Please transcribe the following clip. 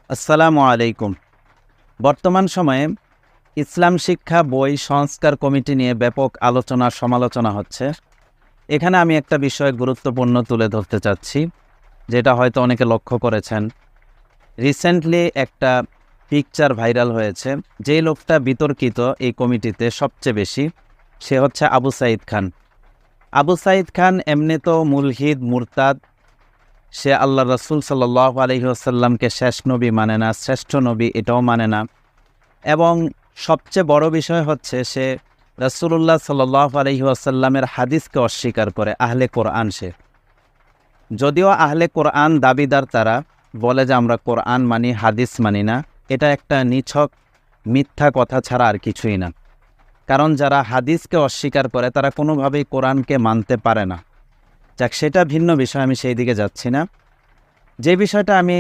আসসালামু আলাইকুম। বর্তমান সময়ে ইসলাম শিক্ষা বই সংস্কার কমিটি নিয়ে ব্যাপক আলোচনা সমালোচনা হচ্ছে। এখানে আমি একটা বিষয় গুরুত্বপূর্ণ তুলে ধরতে চাচ্ছি, যেটা হয়তো অনেকে লক্ষ্য করেছেন। রিসেন্টলি একটা পিকচার ভাইরাল হয়েছে, যেই লোকটা বিতর্কিত এই কমিটিতে সবচেয়ে বেশি, সে হচ্ছে আবু সাঈদ খান। আবু সাঈদ খান এমনি তো মুলহিদ মুরতাদ। সে আল্লাহ রাসূল সাল্লাল্লাহু আলাইহি ওয়াসাল্লামকে শেষ নবী মানে না, শ্রেষ্ঠ নবী এটাও মানে না। এবং সবচেয়ে বড় বিষয় হচ্ছে সে রাসূলুল্লাহ সাল্লাল্লাহু আলাইহি ওয়াসাল্লামের হাদিসকে অস্বীকার করে, আহলে কোরআন সে। যদিও আহলে কোরআন দাবিদার, তারা বলে যে আমরা কোরআন মানি, হাদিস মানি না। এটা একটা নিছক মিথ্যা কথা ছাড়া আর কিছুই না। কারণ যারা হাদিসকে অস্বীকার করে তারা কোনোভাবেই কোরআনকে মানতে পারে না। যাক, সেটা ভিন্ন বিষয়, আমি সেই দিকে যাচ্ছি না। যে বিষয়টা আমি